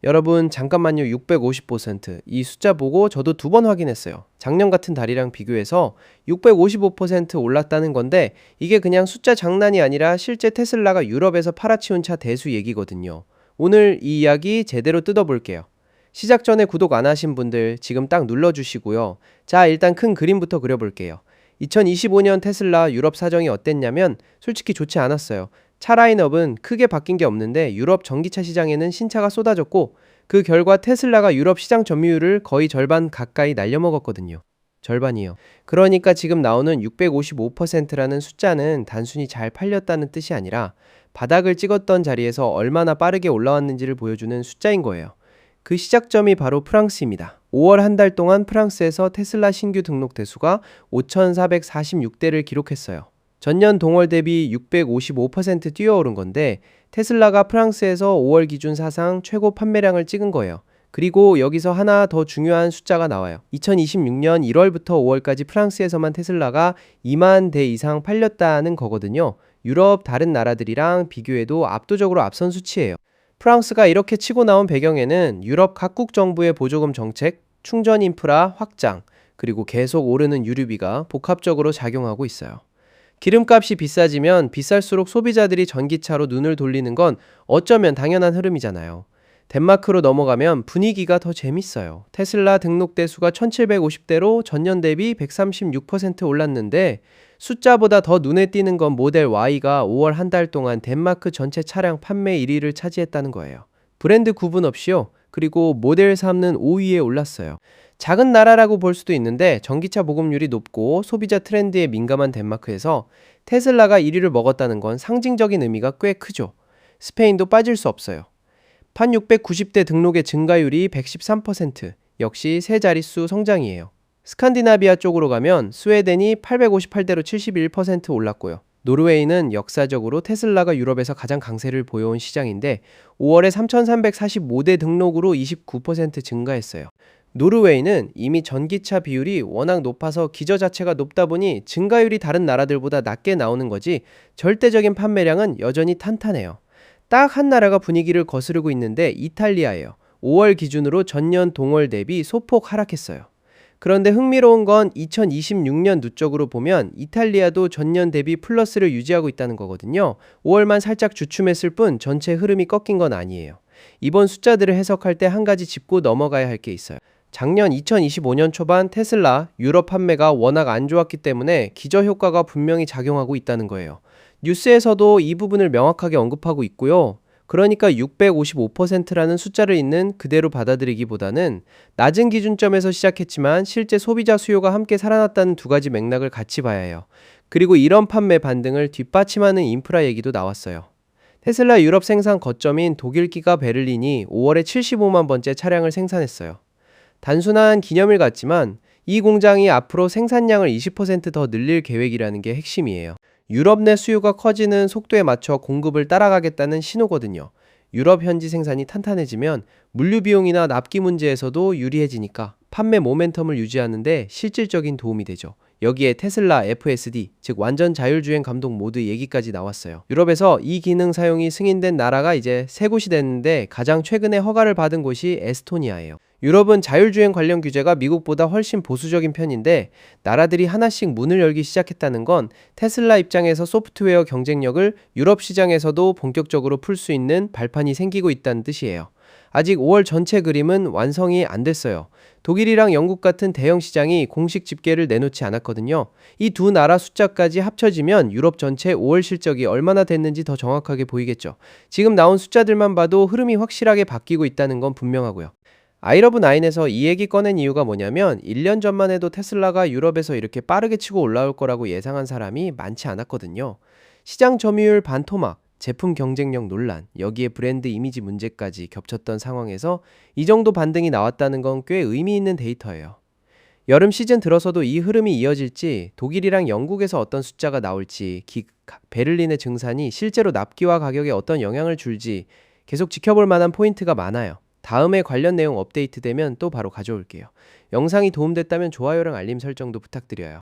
여러분 잠깐만요. 650%. 이 숫자 보고 저도 두 번 확인했어요. 작년 같은 달이랑 비교해서 655% 올랐다는 건데 이게 그냥 숫자 장난이 아니라 실제 테슬라가 유럽에서 팔아치운 차 대수 얘기거든요. 오늘 이 이야기 제대로 뜯어볼게요. 시작 전에 구독 안 하신 분들 지금 딱 눌러주시고요. 자, 일단 큰 그림부터 그려볼게요. 2025년 테슬라 유럽 사정이 어땠냐면 솔직히 좋지 않았어요. 차 라인업은 크게 바뀐 게 없는데 유럽 전기차 시장에는 신차가 쏟아졌고 그 결과 테슬라가 유럽 시장 점유율을 거의 절반 가까이 날려먹었거든요. 절반이요. 그러니까 지금 나오는 655%라는 숫자는 단순히 잘 팔렸다는 뜻이 아니라 바닥을 찍었던 자리에서 얼마나 빠르게 올라왔는지를 보여주는 숫자인 거예요. 그 시작점이 바로 프랑스입니다. 5월 한 달 동안 프랑스에서 테슬라 신규 등록 대수가 5,446대를 기록했어요. 전년 동월 대비 655% 뛰어오른 건데 테슬라가 프랑스에서 5월 기준 사상 최고 판매량을 찍은 거예요. 그리고 여기서 하나 더 중요한 숫자가 나와요. 2026년 1월부터 5월까지 프랑스에서만 테슬라가 2만 대 이상 팔렸다는 거거든요. 유럽 다른 나라들이랑 비교해도 압도적으로 앞선 수치예요. 프랑스가 이렇게 치고 나온 배경에는 유럽 각국 정부의 보조금 정책, 충전 인프라 확장, 그리고 계속 오르는 유류비가 복합적으로 작용하고 있어요. 기름값이 비싸지면 비쌀수록 소비자들이 전기차로 눈을 돌리는 건 어쩌면 당연한 흐름이잖아요. 덴마크로 넘어가면 분위기가 더 재밌어요. 테슬라 등록 대수가 1750대로 전년 대비 136% 올랐는데 숫자보다 더 눈에 띄는 건 모델 Y가 5월 한 달 동안 덴마크 전체 차량 판매 1위를 차지했다는 거예요. 브랜드 구분 없이요. 그리고 모델 3는 5위에 올랐어요. 작은 나라라고 볼 수도 있는데 전기차 보급률이 높고 소비자 트렌드에 민감한 덴마크에서 테슬라가 1위를 먹었다는 건 상징적인 의미가 꽤 크죠. 스페인도 빠질 수 없어요. 1690대 등록의 증가율이 113%, 역시 세 자릿수 성장이에요. 스칸디나비아 쪽으로 가면 스웨덴이 858대로 71% 올랐고요. 노르웨이는 역사적으로 테슬라가 유럽에서 가장 강세를 보여온 시장인데 5월에 3345대 등록으로 29% 증가했어요. 노르웨이는 이미 전기차 비율이 워낙 높아서 기저 자체가 높다 보니 증가율이 다른 나라들보다 낮게 나오는 거지 절대적인 판매량은 여전히 탄탄해요. 딱 한 나라가 분위기를 거스르고 있는데 이탈리아예요. 5월 기준으로 전년 동월 대비 소폭 하락했어요. 그런데 흥미로운 건 2026년 누적으로 보면 이탈리아도 전년 대비 플러스를 유지하고 있다는 거거든요. 5월만 살짝 주춤했을 뿐 전체 흐름이 꺾인 건 아니에요. 이번 숫자들을 해석할 때 한 가지 짚고 넘어가야 할 게 있어요. 작년 2025년 초반 테슬라 유럽 판매가 워낙 안 좋았기 때문에 기저효과가 분명히 작용하고 있다는 거예요. 뉴스에서도 이 부분을 명확하게 언급하고 있고요. 그러니까 655%라는 숫자를 있는 그대로 받아들이기보다는 낮은 기준점에서 시작했지만 실제 소비자 수요가 함께 살아났다는 두 가지 맥락을 같이 봐야 해요. 그리고 이런 판매 반등을 뒷받침하는 인프라 얘기도 나왔어요. 테슬라 유럽 생산 거점인 독일기가 베를린이 5월에 75만 번째 차량을 생산했어요. 단순한 기념일 같지만 이 공장이 앞으로 생산량을 20%더 늘릴 계획이라는 게 핵심이에요. 유럽 내 수요가 커지는 속도에 맞춰 공급을 따라가겠다는 신호거든요. 유럽 현지 생산이 탄탄해지면 물류 비용이나 납기 문제에서도 유리해지니까 판매 모멘텀을 유지하는데 실질적인 도움이 되죠. 여기에 테슬라 FSD, 즉 완전 자율주행 감독 모드 얘기까지 나왔어요. 유럽에서 이 기능 사용이 승인된 나라가 이제 세 곳이 됐는데 가장 최근에 허가를 받은 곳이 에스토니아예요. 유럽은 자율주행 관련 규제가 미국보다 훨씬 보수적인 편인데 나라들이 하나씩 문을 열기 시작했다는 건 테슬라 입장에서 소프트웨어 경쟁력을 유럽 시장에서도 본격적으로 풀 수 있는 발판이 생기고 있다는 뜻이에요. 아직 5월 전체 그림은 완성이 안 됐어요. 독일이랑 영국 같은 대형 시장이 공식 집계를 내놓지 않았거든요. 이 두 나라 숫자까지 합쳐지면 유럽 전체 5월 실적이 얼마나 됐는지 더 정확하게 보이겠죠. 지금 나온 숫자들만 봐도 흐름이 확실하게 바뀌고 있다는 건 분명하고요. 아이러브9에서 이 얘기 꺼낸 이유가 뭐냐면 1년 전만 해도 테슬라가 유럽에서 이렇게 빠르게 치고 올라올 거라고 예상한 사람이 많지 않았거든요. 시장 점유율 반토막, 제품 경쟁력 논란, 여기에 브랜드 이미지 문제까지 겹쳤던 상황에서 이 정도 반등이 나왔다는 건 꽤 의미 있는 데이터예요. 여름 시즌 들어서도 이 흐름이 이어질지 독일이랑 영국에서 어떤 숫자가 나올지 베를린의 증산이 실제로 납기와 가격에 어떤 영향을 줄지 계속 지켜볼 만한 포인트가 많아요. 다음에 관련 내용 업데이트 되면 또 바로 가져올게요. 영상이 도움됐다면 좋아요랑 알림 설정도 부탁드려요.